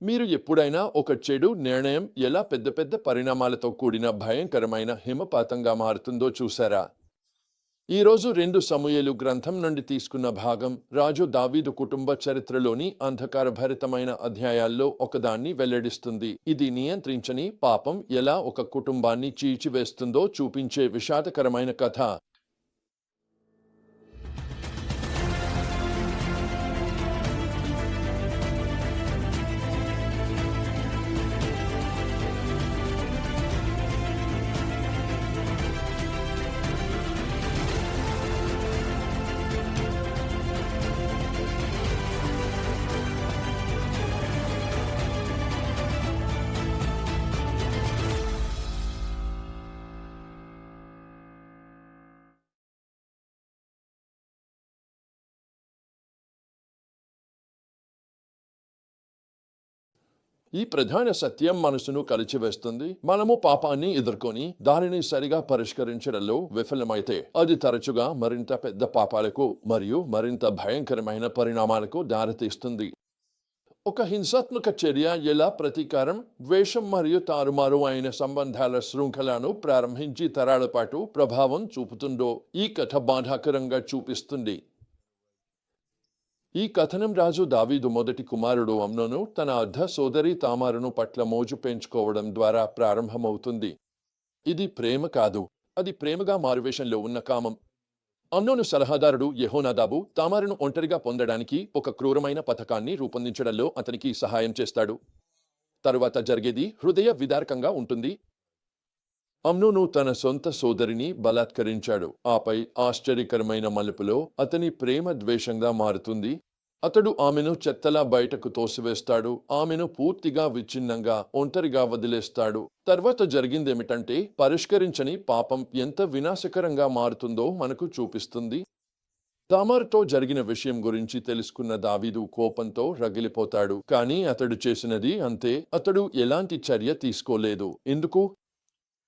మీరు ఎప్పుడైనా ఒక చెడు నిర్ణయం ఎలా పెద్ద పెద్ద పరిణామాలతో కూడిన భయంకరమైన హిమపాతంగా మారుతుందో చూసారా? ఈరోజు 2 సమూయేలు గ్రంథం నుండి తీసుకున్న భాగం రాజు దావీదు కుటుంబ చరిత్రలోని అంధకారభరితమైన అధ్యాయాల్లో ఒకదాన్ని వెల్లడిస్తుంది. ఇది నియంత్రించని పాపం ఎలా ఒక కుటుంబాన్ని చీల్చివేస్తుందో చూపించే విషాదకరమైన కథ. ఈ ప్రధాన సత్యం మనసును కలిచివేస్తుంది. మనము పాపాన్ని ఎదుర్కొని దానిని సరిగా పరిష్కరించడంలో విఫలమైతే అది తరచుగా మరింత పెద్ద పాపాలకు మరియు మరింత భయంకరమైన పరిణామాలకు దారితీస్తుంది. ఒక హింసాత్మక చర్య ఎలా ప్రతీకారం, ద్వేషం మరియు తారుమారు అయిన సంబంధాల శృంఖలను ప్రారంభించి తరాల పాటు ప్రభావం చూపుతుందో ఈ కథ బాధాకరంగా చూపిస్తుంది. ఈ కథనం రాజు దావీదు మొదటి కుమారుడు అమ్నోను తన అర్ధ సోదరి తామారును పట్ల మోజు పెంచుకోవడం ద్వారా ప్రారంభమవుతుంది. ఇది ప్రేమ కాదు, అది ప్రేమగా మారువేషంలో ఉన్న కామం. అమ్నోను సలహాదారుడు యెహోనాదాబు తామారును ఒంటరిగా పొందడానికి ఒక క్రూరమైన పథకాన్ని రూపొందించడంలో అతనికి సహాయం చేస్తాడు. తరువాత జరిగేది హృదయ విదారకంగా ఉంటుంది. అమ్నోను తన సొంత సోదరిని బలాత్కరించాడు. ఆపై ఆశ్చర్యకరమైన మలుపులో అతని ప్రేమ ద్వేషంగా మారుతుంది. అతడు ఆమెను చెత్తలా బయటకు తోసివేస్తాడు. ఆమెను పూర్తిగా విచ్ఛిన్నంగా ఒంటరిగా వదిలేస్తాడు. తర్వాత జరిగిందేమిటంటే పరిష్కరించని పాపం ఎంత వినాశకరంగా మారుతుందో మనకు చూపిస్తుంది. తామారుతో జరిగిన విషయం గురించి తెలుసుకున్న దావీదు కోపంతో రగిలిపోతాడు. కానీ అతడు చేసినది అంతే. అతడు ఎలాంటి చర్య తీసుకోలేదు. ఎందుకు?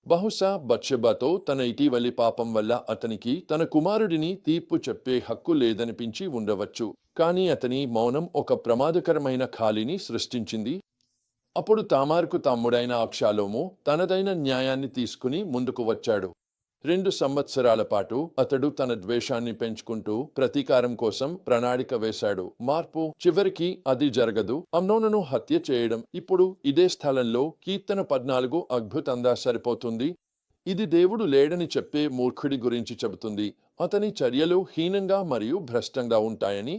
బహుశా బత్షెబతో తన ఇటీవలి పాపం వల్ల అతనికి తన కుమారుడిని తీర్పు చెప్పే హక్కు లేదనిపించి ఉండవచ్చు. కానీ అతని మౌనం ఒక ప్రమాదకరమైన ఖాళీని సృష్టించింది. అప్పుడు తామారుకు తమ్ముడైన అబ్షాలోము తనదైన న్యాయాన్ని తీసుకుని ముందుకు వచ్చాడు. 2 సంవత్సరాల పాటు అతడు తన ద్వేషాన్ని పెంచుకుంటూ ప్రతీకారం కోసం ప్రణాళిక వేశాడు. మార్పు చివరికి అది జరగదు. అమ్నోనును హత్య చేయడం ఇప్పుడు ఇదే స్థలంలో కీర్తన 14 అద్భుతంగా సరిపోతుంది. ఇది దేవుడు లేడని చెప్పే మూర్ఖుడి గురించి చెబుతుంది. అతని చర్యలు హీనంగా మరియు భ్రష్టంగా ఉంటాయని.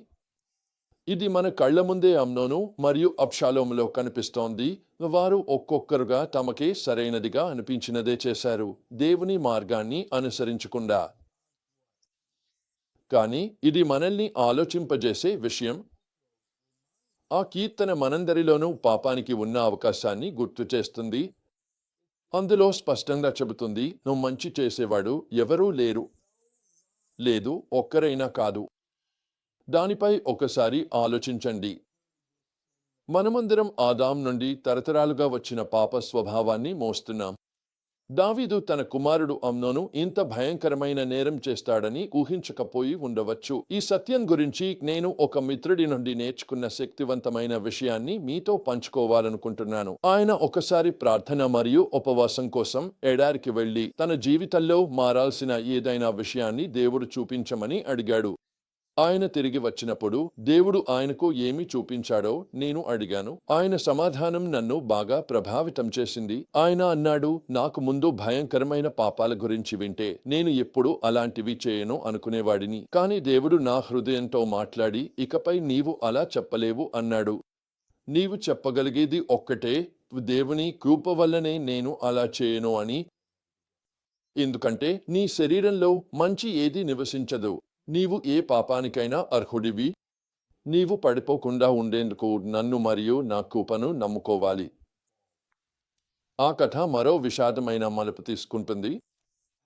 ఇది మన కళ్ల ముందే అమ్నోను మరియు అబ్షాలోములో కనిపిస్తోంది. వారు ఒక్కొక్కరుగా తమకే సరైనదిగా అనిపించినదే చేశారు, దేవుని మార్గాన్ని అనుసరించకుండా. కానీ ఇది మనల్ని ఆలోచింపజేసే విషయం. ఆ కీర్తన మనందరిలోనూ పాపానికి ఉన్న అవకాశాన్ని గుర్తు చేస్తుంది. అందులో స్పష్టంగా చెబుతుంది, నువ్వు మంచి చేసేవాడు ఎవరూ లేరు, లేదు ఒక్కరైనా కాదు. దానిపై ఒకసారి ఆలోచించండి. మనమందరం ఆదాం నుండి తరతరాలుగా వచ్చిన పాప స్వభావాన్ని మోస్తున్నాం. దావీదు తన కుమారుడు అమ్నోను ఇంత భయంకరమైన నేరం చేస్తాడని ఊహించకపోయి ఉండవచ్చు. ఈ సత్యం గురించి నేను ఒక మిత్రుడి నుండి నేర్చుకున్న శక్తివంతమైన విషయాన్ని మీతో పంచుకోవాలనుకుంటున్నాను. ఆయన ఒకసారి ప్రార్థన మరియు ఉపవాసం కోసం ఎడారికి వెళ్లి తన జీవితంలో మారాల్సిన ఏదైనా విషయాన్ని దేవుడు చూపించమని అడిగాడు. ఆయన తిరిగి వచ్చినప్పుడు దేవుడు ఆయనకు ఏమి చూపించాడో నేను అడిగాను. ఆయన సమాధానం నన్ను బాగా ప్రభావితం చేసింది. ఆయన అన్నాడు, నాకు ముందు భయంకరమైన పాపాల గురించి వింటే నేను ఎప్పుడు అలాంటివి చేయను అనుకునేవాడిని. కానీ దేవుడు నా హృదయంతో మాట్లాడి, ఇకపై నీవు అలా చెప్పలేవు అన్నాడు. నీవు చెప్పగలిగేది ఒక్కటే, దేవుని కృప వల్లనే నేను అలా చేయను అని. ఎందుకంటే నీ శరీరంలో మంచి ఏది నివసించదు. నీవు ఏ పాపానికైనా అర్హుడివి. నీవు పడిపోకుండా ఉండేందుకు నన్ను మరియు నా కృపను నమ్ముకోవాలి. ఆ కథ మరో విషాదమైన మలుపు తీసుకుంటుంది.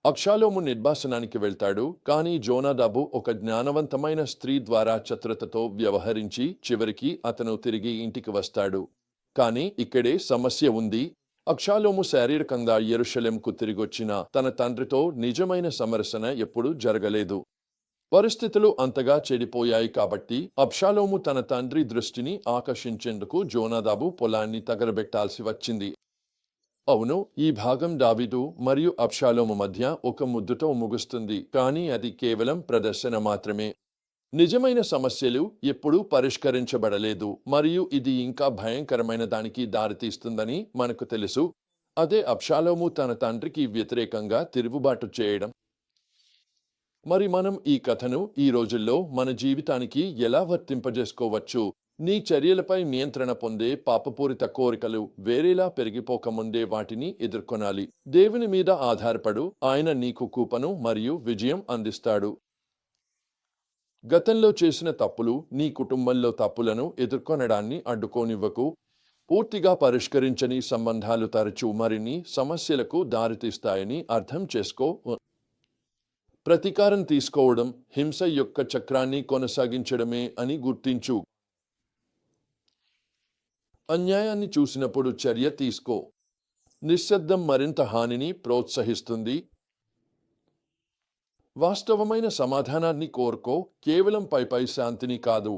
అబ్షాలోము నిర్వాసనానికి వెళ్తాడు. కానీ జోనాదాబు ఒక జ్ఞానవంతమైన స్త్రీ ద్వారా చతురతతో వ్యవహరించి చివరికి అతను తిరిగి ఇంటికి వస్తాడు. కానీ ఇక్కడే సమస్య ఉంది. అబ్షాలోము శారీరకంగా యెరూషలేముకు తిరిగొచ్చిన తన తండ్రితో నిజమైన సమరసన ఎప్పుడూ జరగలేదు. పరిస్థితులు అంతగా చెడిపోయాయి కాబట్టి అబ్షాలోము తన తండ్రి దృష్టిని ఆకర్షించేందుకు జోనాదాబు పొలాన్ని తగలబెట్టాల్సి వచ్చింది. అవును, ఈ భాగం దావీదు మరియు అబ్షాలోము మధ్య ఒక ముద్దుతో ముగుస్తుంది, కానీ అది కేవలం ప్రదర్శన మాత్రమే. నిజమైన సమస్యలు ఎప్పుడూ పరిష్కరించబడలేదు మరియు ఇది ఇంకా భయంకరమైన దానికి దారితీస్తుందని మనకు తెలుసు. అదే అబ్షాలోము తన తండ్రికి వ్యతిరేకంగా తిరుగుబాటు చేయడం. మరి మనం ఈ కథను ఈ రోజుల్లో మన జీవితానికి ఎలా వర్తింపజేసుకోవచ్చు? నీ చర్యలపై నియంత్రణ పొందే పాపపూరిత కోరికలు వేరేలా పెరిగిపోకముందే వాటిని ఎదుర్కొనాలి. దేవుని మీద ఆధారపడు, ఆయన నీకు కృపను మరియు విజయం అందిస్తాడు. గతంలో చేసిన తప్పులు నీ కుటుంబంలో తప్పులను ఎదుర్కొనడాన్ని అడ్డుకోనివ్వకు. పూర్తిగా పరిష్కరించని సంబంధాలు తరచూ మరిన్ని సమస్యలకు దారితీస్తాయని అర్థం చేసుకో. ప్రతీకారం తీసుకోవడం హింస యొక్క చక్రాన్ని కొనసాగించడమే అని గుర్తించు. అన్యాయాన్ని చూసినప్పుడు చర్య తీసుకో. నిశ్శబ్దం మరింత హానిని ప్రోత్సహిస్తుంది. వాస్తవమైన సమాధానాన్ని కోరుకో, కేవలం పైపై శాంతిని కాదు.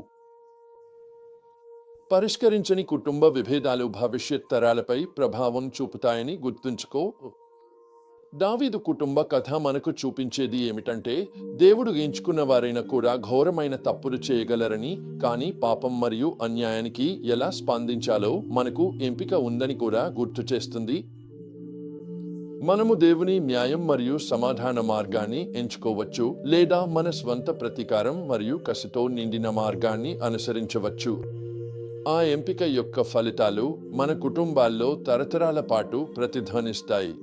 పరిష్కరించని కుటుంబ విభేదాలు భవిష్యత్ తరాలపై ప్రభావం చూపుతాయని గుర్తుంచుకో. దావీదు కుటుంబ కథ మనకు చూపించేది ఏమిటంటే, దేవుడు ఎంచుకున్న వారైనా కూడా ఘోరమైన తప్పులు చేయగలరని, కానీ పాపం మరియు అన్యాయానికి ఎలా స్పందించాలో మనకు ఎంపిక ఉందని కూడా గుర్తు చేస్తుంది. మనము దేవుని న్యాయం మరియు సమాధాన మార్గాన్ని ఎంచుకోవచ్చు, లేదా మన స్వంత ప్రతీకారం మరియు కసితో నిండిన మార్గాన్ని అనుసరించవచ్చు. ఆ ఎంపిక యొక్క ఫలితాలు మన కుటుంబాల్లో తరతరాల పాటు ప్రతిధ్వనిస్తాయి.